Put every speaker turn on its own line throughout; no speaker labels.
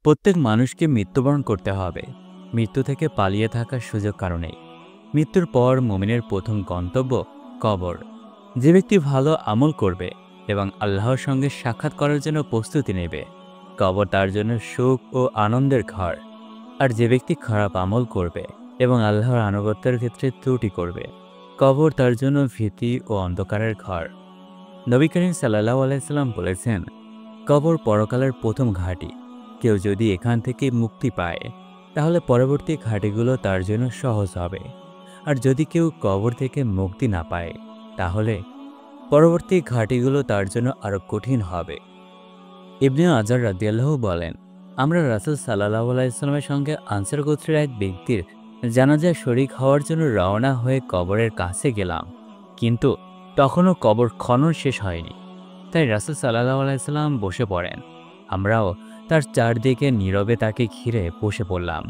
প্রত্যেক মানুষকে মৃত্যুবরণ করতে হবে। মৃত্যু থেকে পালিয়ে থাকার সুযোগ কারণেই। মৃত্যুর পর মুমিনের প্রথম গন্তব্য কবর। যে ব্যক্তি ভালো আমল করবে এবং আল্লাহর সঙ্গে সাক্ষাৎ করার জন্য প্রস্তুতি নেবে, কবর তার জন্য সুখ ও আনন্দের ঘর। আর যে ব্যক্তি খারাপ আমল করবে এবং আল্লাহর আনুগত্যের ক্ষেত্রে ত্রুটি করবে, কবর তার জন্য ভীতি ও অন্ধকারের ঘর। নবী করিম সাল্লাল্লাহু আলাইহি সাল্লাম বলেছেন, কবর পরকালের প্রথম ঘাঁটি। কেউ যদি এখান থেকে মুক্তি পায়, তাহলে পরবর্তী ঘাঁটিগুলো তার জন্য সহজ হবে। আর যদি কেউ কবর থেকে মুক্তি না পায়, তাহলে পরবর্তী ঘাঁটিগুলো তার জন্য আরো কঠিন হবে। ইবনে আজার রাদিয়াল্লাহু বলেন, আমরা রাসূল সাল্লাল্লাহু আলাইহি সাল্লামের সঙ্গে আনসার গোত্রের এক ব্যক্তির জানাজায় শরীক হওয়ার জন্য রওনা হয়ে কবরের কাছে গেলাম, কিন্তু তখনও কবর খনন শেষ হয়নি। তাই রাসূল সাল্লাল্লাহু আলাইহি সাল্লাম বসে পড়েন। আমরাও তার চারদিকে নীরবে তাকে ঘিরে বসে পড়লাম,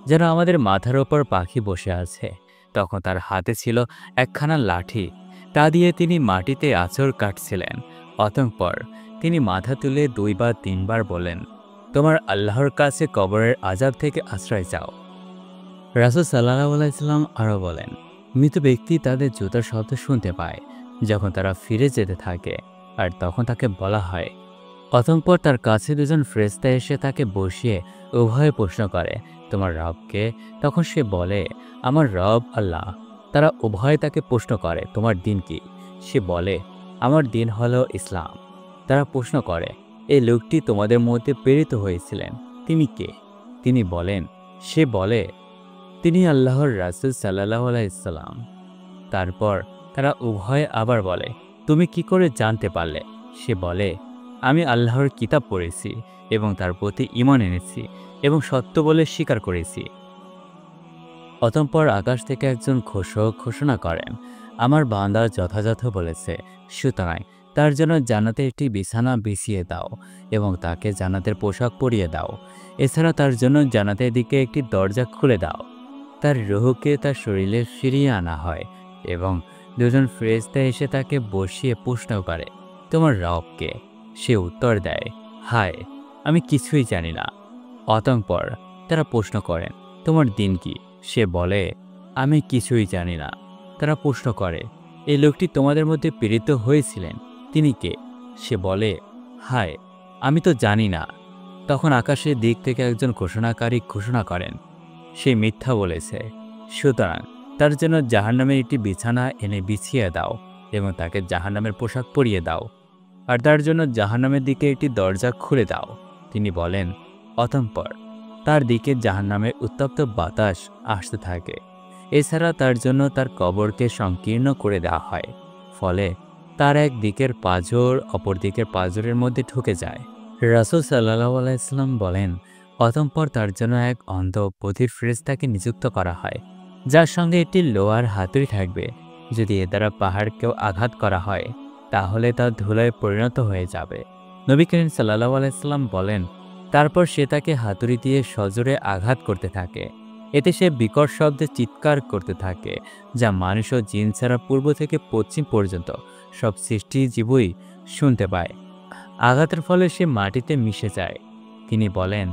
যেন আমাদের মাথার ওপর পাখি বসে আছে। তখন তার হাতে ছিল একখানা লাঠি, তা দিয়ে তিনি মাটিতে আঁচড় কাটছিলেন। অতঃপর তিনি মাথা তুলে 2 বা 3 বার বলেন, তোমার আল্লাহর কাছে কবরের আযাব থেকে আশ্রয় চাও। রাসূল সাল্লাল্লাহু আলাইহি সাল্লাম আরও বলেন, মৃত ব্যক্তি তাদের জুতার শব্দ শুনতে পায় যখন তারা ফিরে যেতে থাকে, আর তখন তাকে বলা হয়। অতঃপর তার কাছে 2 জন ফেরেশতা এসে তাকে বসিয়ে উভয়ে প্রশ্ন করে, তোমার রবকে? তখন সে বলে, আমার রব আল্লাহ। তারা উভয়ে তাকে প্রশ্ন করে, তোমার দিন কি? সে বলে, আমার দিন হলো ইসলাম। তারা প্রশ্ন করে, এই লোকটি তোমাদের মধ্যে প্রেরিত হয়েছিলেন, তিনি কে? তিনি বলেন, সে বলে, তিনি আল্লাহর রাসূল সাল্লাল্লাহু আলাইহি সাল্লাম। তারপর তারা উভয়ে আবার বলে, তুমি কি করে জানতে পারলে? সে বলে, আমি আল্লাহর কিতাব পড়েছি এবং তার প্রতি ঈমান এনেছি এবং সত্য বলে স্বীকার করেছি। অতঃপর আকাশ থেকে একজন ঘোষক ঘোষণা করেন, আমার বান্দা যথাযথ বলেছে, সুতরাং তার জন্য জান্নাতে একটি বিছানা বিছিয়ে দাও এবং তাকে জান্নাতের পোশাক পরিয়ে দাও। এছাড়া তার জন্য জান্নাতের দিকে একটি দরজা খুলে দাও। তার রূহকে তার শরীরে ফিরিয়ে আনা হয় এবং 2 জন ফেরেশতা এসে তাকে বসিয়ে প্রশ্ন করে, তোমার রবকে? সে উত্তর দেয়, হায়, আমি কিছুই জানি না। অতঃপর তারা প্রশ্ন করেন, তোমার দিন কি? সে বলে, আমি কিছুই জানি না। তারা প্রশ্ন করে, এই লোকটি তোমাদের মধ্যে প্রেরিত হয়েছিলেন, তিনি কে? সে বলে, হায়, আমি তো জানি না। তখন আকাশের দিক থেকে একজন ঘোষণাকারী ঘোষণা করেন, সে মিথ্যা বলেছে। সুতরাং তার জন্য জাহান্নামের একটি বিছানা এনে বিছিয়ে দাও এবং তাকে জাহান্নামের পোশাক পরিয়ে দাও। আর তার জন্য জাহান্নামের দিকে একটি দরজা খুলে দাও। তিনি বলেন, অতঃপর তার দিকে জাহান্নামের উত্তপ্ত বাতাস আসতে থাকে। এছাড়া তার জন্য তার কবরকে সংকীর্ণ করে দেওয়া হয়, ফলে তার এক দিকের পাঁজর অপর দিকের পাঁজরের মধ্যে ঢুকে যায়। রাসূল সাল্লাল্লাহু আলাইহি সাল্লাম বলেন, অতঃপর তার জন্য এক অন্ধ বধির ফেরেশতাকে নিযুক্ত করা হয়, যার সঙ্গে একটি লোহার হাতুড়ি থাকবে। যদি এ দ্বারা পাহাড়কেও আঘাত করা হয়, তাহলে তা ধুলায় পরিণত হয়ে যাবে। নবী করিম সাল্লাল্লাহু আলাইহি সাল্লাম বলেন, তারপর সে তাকে হাতুড়ি দিয়ে সজোরে আঘাত করতে থাকে। এতে সে বিকট শব্দে চিৎকার করতে থাকে, যা মানুষ ও জিন ছাড়া পূর্ব থেকে পশ্চিম পর্যন্ত সব সৃষ্টিজীবই শুনতে পায়। আঘাতের ফলে সে মাটিতে মিশে যায়। তিনি বলেন,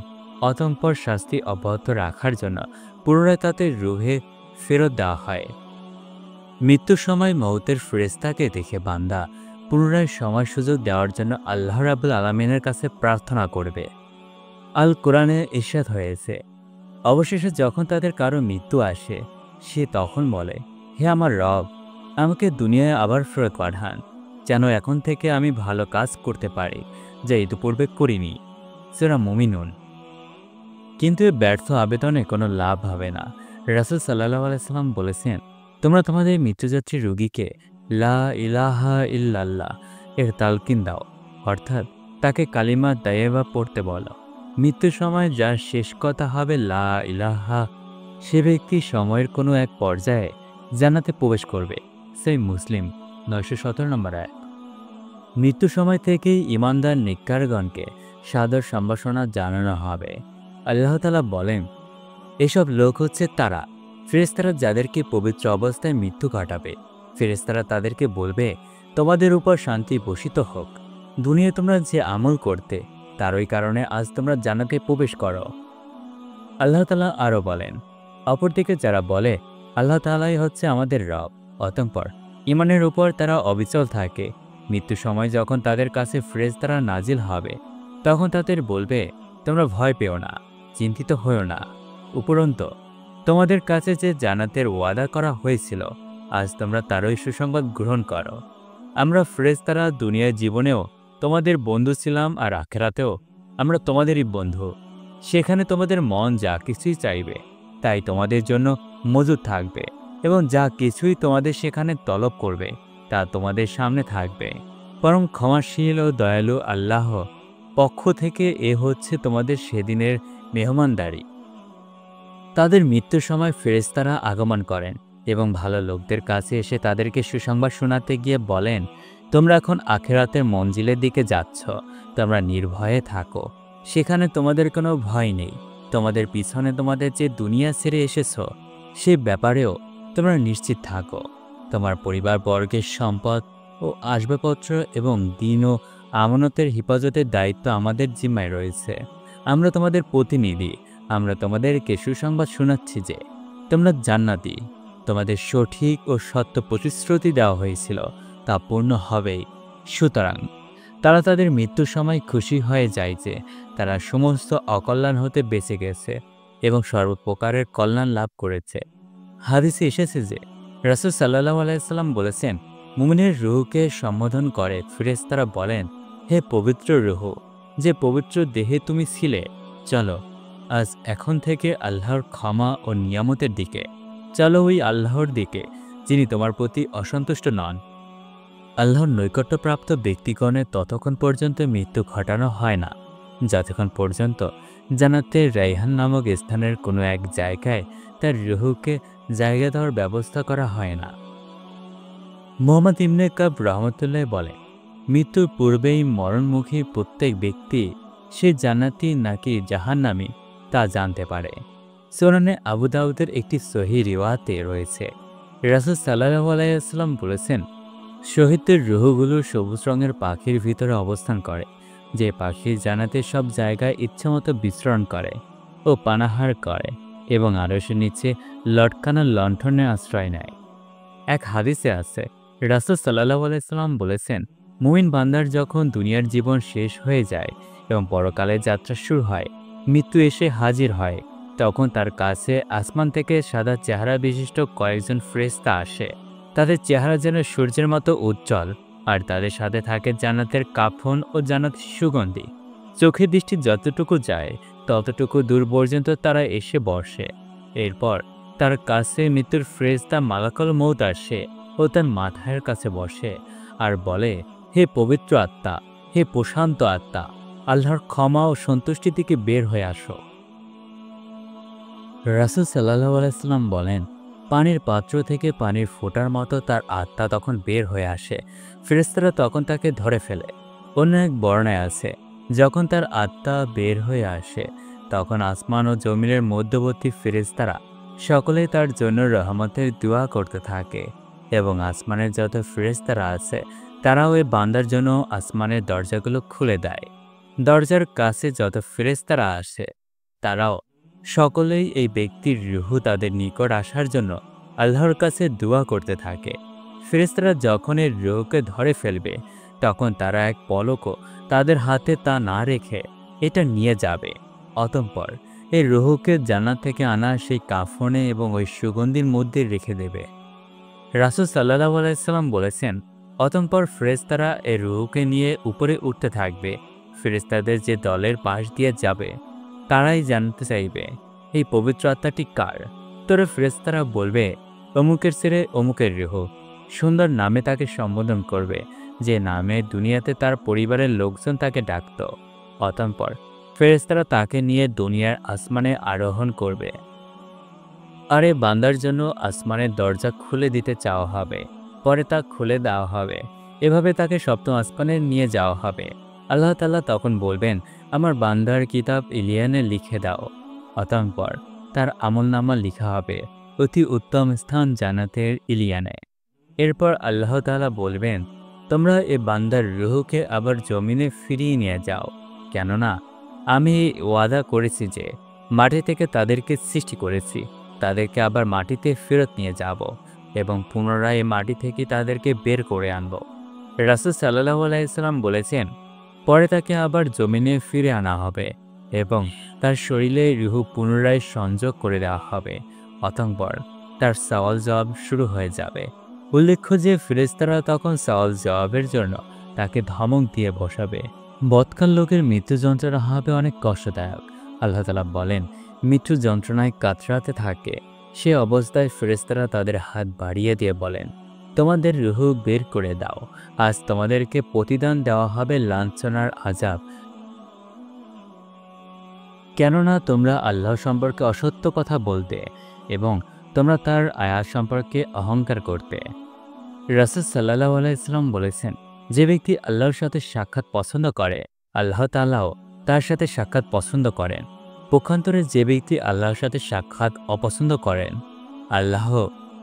অতঃপর শাস্তি অব্যাহত রাখার জন্য পুনরায় তাতে রুহে ফেরত দেওয়া হয়। মৃত্যুর সময় মউতের ফেরেশতাকে দেখে বান্দা পুনরায় সময় সুযোগ দেওয়ার জন্য আল্লাহ রাব্বুল আলামিনের কাছে প্রার্থনা করবে। আল কোরআনে ইরশাদ হয়েছে, অবশেষে যখন তাদের কারো মৃত্যু আসে, সে তখন বলে, হে আমার রব, আমাকে দুনিয়ায় আবার ফেরত পাঠান, যেন এখন থেকে আমি ভালো কাজ করতে পারি, যা ইতিপূর্বে করিনি। সূরা মুমিনুন। কিন্তু এ ব্যর্থ আবেদনে কোনো লাভ হবে না। রাসূল সাল্লাল্লাহু আলাইহি সাল্লাম বলেছেন, তোমরা তোমাদের মৃত্যুযাত্রী রোগীকে লা ইলাহা ইল্লাল্লাহ এর তালকিন দাও, অর্থাৎ তাকে কালিমা তাইয়্যিবা পড়তে বলো। মৃত্যুর সময় যার শেষ কথা হবে লা ইলাহা, সে ব্যক্তি সময়ের কোনো এক পর্যায়ে জান্নাতে প্রবেশ করবে। সহিহ মুসলিম 917 নম্বর আয়াত। মৃত্যু সময় থেকেই ঈমানদার নেককারগণকে সাদর সম্ভাষণা জানানো হবে। আল্লাহ তাআলা বলেন, এসব লোক হচ্ছে তারা, ফেরেশতারা যাদেরকে পবিত্র অবস্থায় মৃত্যু কাটাবে। ফেরেশতারা তাদেরকে বলবে, তোমাদের উপর শান্তি বর্ষিত হোক। দুনিয়ায় তোমরা যে আমল করতে তারই কারণে আজ তোমরা জান্নাতে প্রবেশ করো। আল্লাহ তাআলা আরও বলেন, অপরদিকে যারা বলে আল্লাহ তাআলাই হচ্ছে আমাদের রব, অতঃপর ঈমানের উপর তারা অবিচল থাকে, মৃত্যু সময় যখন তাদের কাছে ফেরেশতারা নাজিল হবে, তখন তাদের বলবে, তোমরা ভয় পেও না, চিন্তিত হয়ো না। উপরন্তু তোমাদের কাছে যে জান্নাতের ওয়াদা করা হয়েছিল, আজ তোমরা তারই সুসংবাদ গ্রহণ করো। আমরা ফেরেশতারা দুনিয়ার জীবনেও তোমাদের বন্ধু ছিলাম, আর আখিরাতেও আমরা তোমাদেরই বন্ধু। সেখানে তোমাদের মন যা কিছুই চাইবে তাই তোমাদের জন্য মজুদ থাকবে, এবং যা কিছুই তোমাদের সেখানে তলব করবে তা তোমাদের সামনে থাকবে। বরং ক্ষমাশীল ও দয়ালু আল্লাহ পক্ষ থেকে এ হচ্ছে তোমাদের সেদিনের মেহমানদারি। তাদের মৃত্যুর সময় ফেরেশতারা আগমন করেন এবং ভালো লোকদের কাছে এসে তাদেরকে সুসংবাদ শোনাতে গিয়ে বলেন, তোমরা এখন আখিরাতের মঞ্জিলের দিকে যাচ্ছ, তোমরা নির্ভয়ে থাকো, সেখানে তোমাদের কোনো ভয় নেই। তোমাদের পিছনে তোমাদের যে দুনিয়া ছেড়ে এসেছ সে ব্যাপারেও তোমরা নিশ্চিত থাকো। তোমার পরিবারবর্গের সম্পদ ও আসবাবপত্র এবং দিন ও আমানতের হেফাজতের দায়িত্ব আমাদের জিম্মায় রয়েছে। আমরা তোমাদের প্রতিনিধি। আমরা তোমাদেরকে সুসংবাদ শোনাচ্ছি যে তোমরা জান্নাতি। তোমাদের সঠিক ও সত্য প্রতিশ্রুতি দেওয়া হয়েছিল, তা পূর্ণ হবেই। সুতরাং তারা তাদের মৃত্যুর সময় খুশি হয়ে যায় যে তারা সমস্ত অকল্যাণ হতে বেঁচে গেছে এবং সর্বপ্রকারের কল্যাণ লাভ করেছে। হাদিসে এসেছে যে রাসূল সাল্লাল্লাহু আলাইহি সাল্লাম বলেছেন, মুমিনের রূহকে সম্বোধন করে ফেরেশতারা বলেন, হে পবিত্র রূহ, যে পবিত্র দেহে তুমি ছিলে, চলো আজ এখন থেকে আল্লাহর ক্ষমা ও নিয়ামতের দিকে। চলো ওই আল্লাহর দিকে যিনি তোমার প্রতি অসন্তুষ্ট নন। আল্লাহর নৈকট্যপ্রাপ্ত ব্যক্তিগণের ততক্ষণ পর্যন্ত মৃত্যু ঘটানো হয় না যতক্ষণ পর্যন্ত জান্নাতের রাইহান নামক স্থানের কোনো এক জায়গায় তার রুহুকে জায়গা দেওয়ার ব্যবস্থা করা হয় না। মুহাম্মদ ইবনে কাব রহমতুল্লাহ বলেন, মৃত্যুর পূর্বেই মরণমুখী প্রত্যেক ব্যক্তি সে জান্নাতি নাকি জাহান্নামী তা জানতে পারে। সুনানে আবু দাউদের একটি সহিহ রিওয়ায়াতে রয়েছে, রাসূল সাল্লাল্লাহু আলাইহি ওয়াসাল্লাম বলেছেন, শহীদদের রুহগুলো সবুজ রঙের পাখির ভিতরে অবস্থান করে, যে পাখি জান্নাতের সব জায়গায় ইচ্ছামতো বিচরণ করে ও পানাহার করে এবং আরশের নিচে লটকানো লণ্ঠনের আশ্রয় নেয়। এক হাদিসে আছে, রাসূল সাল্লাল্লাহু আলাইহি ওয়াসাল্লাম বলেছেন, মুমিন বান্দার যখন দুনিয়ার জীবন শেষ হয়ে যায় এবং পরকালের যাত্রা শুরু হয়, মৃত্যু এসে হাজির হয়, তখন তার কাছে আসমান থেকে সাদা চেহারা বিশিষ্ট কয়েকজন ফেরেশতা আসে। তাদের চেহারা যেন সূর্যের মতো উজ্জ্বল, আর তাদের সাথে থাকে জান্নাতের কাফন ও জান্নাতের সুগন্ধি। চোখের দৃষ্টি যতটুকু যায় ততটুকু দূর পর্যন্ত তারা এসে বসে। এরপর তার কাছে মৃত্যুর ফেরেশতা মালাকুল মউত আসে ও তার মাথার কাছে বসে আর বলে, হে পবিত্র আত্মা, হে প্রশান্ত আত্মা, আল্লাহর ক্ষমা ও সন্তুষ্টি থেকে বের হয়ে আসো। রাসূল সাল্লাল্লাহু আলাইহি ওয়াসাল্লাম বলেন, পানির পাত্র থেকে পানির ফোঁটার মতো তার আত্মা তখন বের হয়ে আসে। ফেরেশতারা তখন তাকে ধরে ফেলে। অন্য এক বর্ণায় আছে, যখন তার আত্মা বের হয়ে আসে তখন আসমান ও জমিনের মধ্যবর্তী ফেরেশতারা সকলেই তার জন্য রহমতের দোয়া করতে থাকে, এবং আসমানের যত ফেরেশতারা আছে তারাও ওই বান্দার জন্য আসমানের দরজাগুলো খুলে দেয়। দরজার কাছে যত ফেরেশতারা আসে তারাও সকলেই এই ব্যক্তির রূহ তাদের নিকট আসার জন্য আল্লাহর কাছে দোয়া করতে থাকে। ফেরেশতারা যখন এর রূহকে ধরে ফেলবে তখন তারা এক পলকও তাদের হাতে তা না রেখে এটা নিয়ে যাবে। অতঃপর এই রূহকে জান্নাত থেকে আনা সেই কাফনে এবং ওই সুগন্ধির মধ্যে রেখে দেবে। রাসূল সাল্লাল্লাহু আলাইহি সাল্লাম বলেছেন, অতঃপর ফেরেশতারা এই রূহকে নিয়ে উপরে উঠতে থাকবে। ফেরেশতাদের যে দলের পাশ দিয়ে যাবে তারাই জানতে চাইবে, এই পবিত্র আত্মাটি কার? তোরে ফেরেশতারা বলবে, অমুকের ছেলে অমুকের রূহ। সুন্দর নামে তাকে সম্বোধন করবে, যে নামে দুনিয়াতে তার পরিবারের লোকজন তাকে ডাকত। অতঃপর ফেরেশতারা তাকে নিয়ে দুনিয়ার আসমানে আরোহণ করবে। আর এই বান্দার জন্য আসমানের দরজা খুলে দিতে চাওয়া হবে, পরে তা খুলে দেওয়া হবে। এভাবে তাকে সপ্তম আসমানে নিয়ে যাওয়া হবে। আল্লাহ তাআলা তখন বলবেন, আমার বান্দার কিতাব ইলিয়ানে লিখে দাও। অতঃপর তার আমলনামা লিখা হবে অতি উত্তম স্থান জান্নাতের ইলিয়ানে। এরপর আল্লাহ তাআলা বলবেন, তোমরা এ বান্দার রূহকে আবার জমিনে ফিরিয়ে নিয়ে যাও। কেননা আমি ওয়াদা করেছি যে মাটি থেকে তাদেরকে সৃষ্টি করেছি, তাদেরকে আবার মাটিতে ফেরত নিয়ে যাব এবং পুনরায় মাটি থেকে তাদেরকে বের করে আনব। রাসূল সাল্লাল্লাহু আলাইহি সাল্লাম বলেছেন, পরে তাকে আবার জমিনে ফিরে আনা হবে এবং তার শরীরে রূহ পুনরায় সংযোগ করে দেওয়া হবে। অতঃপর তার সওয়াল জবাব শুরু হয়ে যাবে। উল্লেখ্য যে ফেরেশতারা তখন সওয়াল জবাবের জন্য তাকে ধমক দিয়ে বসাবে। বৎকাল লোকের মৃত্যু যন্ত্রণা হবে অনেক কষ্টদায়ক। আল্লাহ তাআলা বলেন, মৃত্যু যন্ত্রণায় কাতরাতে থাকে সে অবস্থায় ফেরেশতারা তাদের হাত বাড়িয়ে দিয়ে বলেন, তোমাদের রূহ বের করে দাও, আজ তোমাদেরকে প্রতিদান দেওয়া হবে লাঞ্ছনার আযাব, কেননা তোমরা আল্লাহ সম্পর্কে অসত্য কথা বলতে এবং তোমরা তার আয়াত সম্পর্কে অহংকার করতে। রাসূল সাল্লাল্লাহু আলাইহি সাল্লাম বলেছেন, যে ব্যক্তি আল্লাহর সাথে সাক্ষাৎ পছন্দ করে আল্লাহ তাআলাও তার সাথে সাক্ষাৎ পছন্দ করেন। পক্ষান্তরে যে ব্যক্তি আল্লাহর সাথে সাক্ষাৎ অপছন্দ করেন আল্লাহ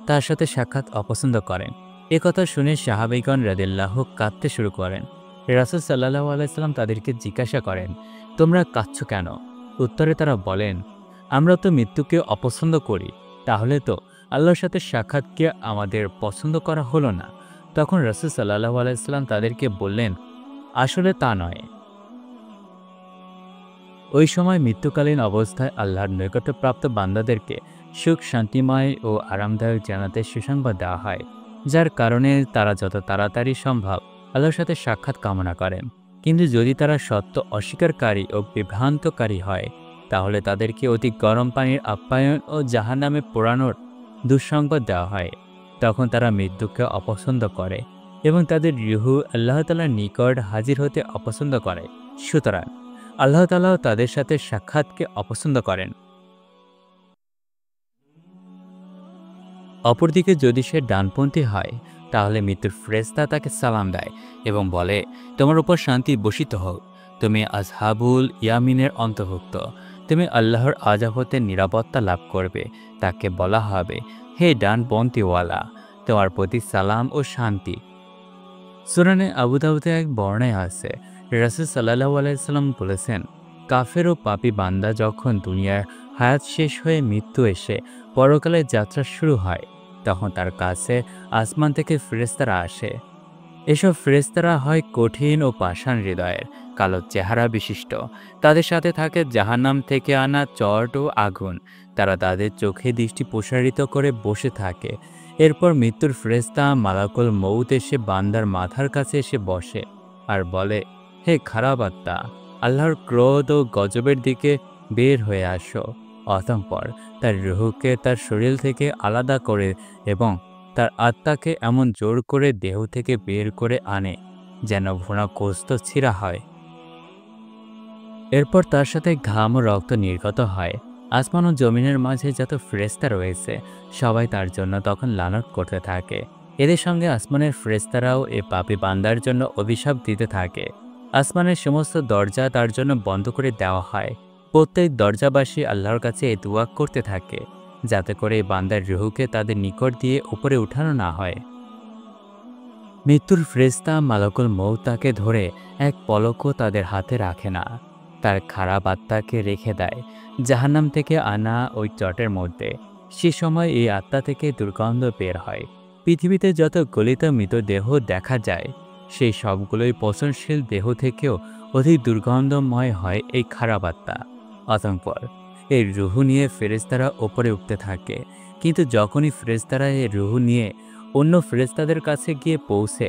তার সাথে সাক্ষাৎ অপছন্দ করেন। এ কথা শুনে সাহাবীগণ রাদিয়াল্লাহু কাঁদতে শুরু করেন। রাসূল সাল্লাল্লাহু আলাইহি সাল্লাম তাদেরকে জিজ্ঞাসা করেন, তোমরা কাঁদছো কেন? উত্তরে তারা বলেন, আমরা তো মৃত্যুকে অপছন্দ করি, তাহলে তো আল্লাহর সাথে সাক্ষাৎকে আমাদের পছন্দ করা হলো না। তখন রাসূল সাল্লাল্লাহু আলাইহি সাল্লাম তাদেরকে বললেন, আসলে তা নয়। ওই সময় মৃত্যুকালীন অবস্থায় আল্লাহর নৈকট্যপ্রাপ্ত বান্দাদেরকে সুখ, শান্তিময় ও আরামদায়ক জান্নাতের সুসংবাদ দেওয়া হয়, যার কারণে তারা যত তাড়াতাড়ি সম্ভব আল্লাহর সাথে সাক্ষাৎ কামনা করেন। কিন্তু যদি তারা সত্য অস্বীকারী ও বিভ্রান্তকারী হয়, তাহলে তাদেরকে অতি গরম পানির আপ্যায়ন ও জাহান্নামে পোড়ানোর দুঃসংবাদ দেওয়া হয়। তখন তারা মৃত্যুকে অপছন্দ করে এবং তাদের রূহ আল্লাহ তাআলার নিকট হাজির হতে অপছন্দ করে। সুতরাং আল্লাহ তাআলাও তাদের সাথে সাক্ষাৎকে অপছন্দ করেন। অপরদিকে যদি সে ডানপন্থী হয়, তাহলে মৃত্যুর ফেরেশতা তাকে সালাম দেয় এবং বলে, তোমার উপর শান্তি বর্ষিত হোক, তুমি আসহাবুল ইয়ামিনের অন্তর্ভুক্ত, তুমি আল্লাহর আযাব হতে নিরাপত্তা লাভ করবে। তাকে বলা হবে, হে ডানপন্থীওয়ালা, তোমার প্রতি সালাম ও শান্তি। সুনানে আবু দাউদে এক বর্ণনায় আছে, রাসূল সাল্লাল্লাহু আলাইহি সাল্লাম বলেছেন, কাফের ও পাপী বান্দা যখন দুনিয়ার হায়াত শেষ হয়ে মৃত্যু এসে পরকালের যাত্রা শুরু হয়, তখন তার কাছে আসমান থেকে ফেরেশতারা আসে। এসব ফেরেশতারা হয় কঠিন ও পাষাণ হৃদয়ের, কালো চেহারা বিশিষ্ট। তাদের সাথে থাকে জাহান্নাম থেকে আনা চট ও আগুন। তারা তাদের চোখে দৃষ্টি প্রসারিত করে বসে থাকে। এরপর মৃত্যুর ফেরেশতা মালাকুল মউত এসে বান্দার মাথার কাছে এসে বসে আর বলে, হে খারাপ আত্মা, আল্লাহর ক্রোধ ও গজবের দিকে বের হয়ে আসো। অতঃপর তার রূহকে তার শরীর থেকে আলাদা করে এবং তার আত্মাকে এমন জোর করে দেহ থেকে বের করে আনে যেন ভুনা গোস্ত ছিঁড়া হয়। এরপর তার সাথে ঘাম ও রক্ত নির্গত হয়। আসমান ও জমিনের মাঝে যত ফেরেশতা রয়েছে সবাই তার জন্য তখন লানত করতে থাকে। এদের সঙ্গে আসমানের ফেরেশতারাও এ পাপী বান্দার জন্য অভিশাপ দিতে থাকে। আসমানের সমস্ত দরজা তার জন্য বন্ধ করে দেওয়া হয়। প্রত্যেক দরজাবাসী আল্লাহর কাছে এ দুআ করতে থাকে যাতে করে এই বান্দার রূহকে তাদের নিকট দিয়ে উপরে উঠানো না হয়। মৃত্যুর ফেরেশতা মালাকুল মউত তাকে ধরে এক পলকও তাদের হাতে রাখে না। তার খারাপ আত্মাকে রেখে দেয় জাহান্নাম থেকে আনা ওই চটের মধ্যে। সে সময় এই আত্মা থেকে দুর্গন্ধ বের হয়। পৃথিবীতে যত গলিত মৃতদেহ দেখা যায়, সেই সবগুলোই পচনশীল দেহ থেকেও অধিক দুর্গন্ধময় হয় এই খারাপ আত্মা। অতঃপর এই রূহ নিয়ে ফেরেশতারা ওপরে উঠতে থাকে। কিন্তু যখনই ফেরেশতারা এই রূহ নিয়ে অন্য ফেরেশতাদের কাছে গিয়ে পৌঁছে,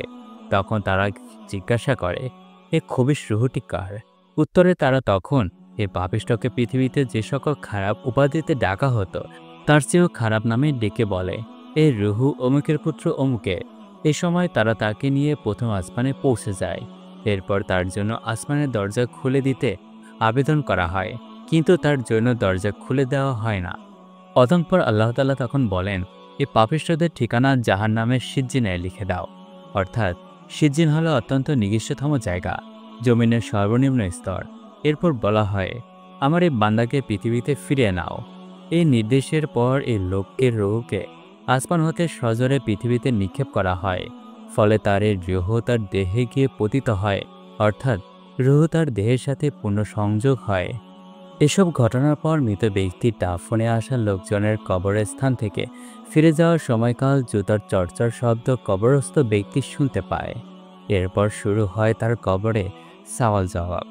তখন তারা জিজ্ঞাসা করে, এ খবিশ রূহটি কার? উত্তরে তারা তখন এ পাপিষ্ঠকে পৃথিবীতে যে সকল খারাপ উপাধিতে ডাকা হতো তার চেয়েও খারাপ নামে ডেকে বলে, এই রূহ অমুকের পুত্র অমুকের। এ সময় তারা তাকে নিয়ে প্রথম আসমানে পৌঁছে যায়। এরপর তার জন্য আসমানের দরজা খুলে দিতে আবেদন করা হয়, কিন্তু তার জন্য দরজা খুলে দেওয়া হয় না। অতঃপর আল্লাহ তাআলা তখন বলেন, এই পাপিষ্ঠদের ঠিকানা জাহান্নামের সিজ্জিনে লিখে দাও। অর্থাৎ সিজ্জিন হলো অত্যন্ত নিকৃষ্টতম জায়গা, জমিনের সর্বনিম্ন স্তর। এরপর বলা হয়, আমার এই বান্দাকে পৃথিবীতে ফিরিয়ে নাও। এই নির্দেশের পর এই লোকের রূহকে আসমান হতে সজোরে পৃথিবীতে নিক্ষেপ করা হয়। ফলে তার এই রূহ তার দেহে গিয়ে পতিত হয়, অর্থাৎ রুহ তার দেহের সাথে পূর্ণ সংযোগ হয়। এসব ঘটনার পর মৃত ব্যক্তির দাফনে আসা লোকজনের কবরস্থান থেকে ফিরে যাওয়ার সময়কাল জুতার চর্চার শব্দ কবরস্থ ব্যক্তি শুনতে পায়। এরপর শুরু হয় তার কবরে সওয়াল জবাব।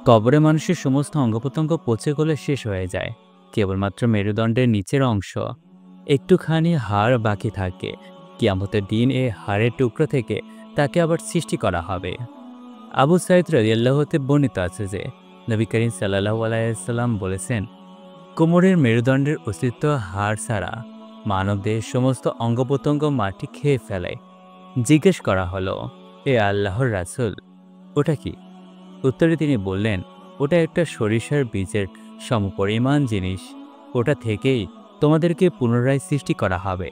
কবরে মানুষের সমস্ত অঙ্গপ্রত্যঙ্গ পচে গলে শেষ হয়ে যায়, কেবলমাত্র মেরুদণ্ডের নিচের অংশ একটুখানি হাড় বাকি থাকে। কিয়ামতের দিন এই হাড়ের টুকরো থেকে তাকে আবার সৃষ্টি করা হবে। আবু সাঈদ রাদিয়াল্লাহু হতে বর্ণিত আছে যে নবী করিম সাল্লাল্লাহু আলাইহি ওয়াসাল্লাম বলেছেন, কোমরের মেরুদণ্ডের অস্তিত্ব হাড় ছাড়া মানবদেহের সমস্ত অঙ্গপ্রত্যঙ্গ মাটি খেয়ে ফেলে। জিজ্ঞেস করা হলো, এ আল্লাহর রাসূল, ওটা কি? উত্তরে তিনি বললেন, ওটা একটা সরিষার বীজের সমপরিমাণ জিনিস। ওটা থেকেই তোমাদেরকে পুনরায় সৃষ্টি করা হবে।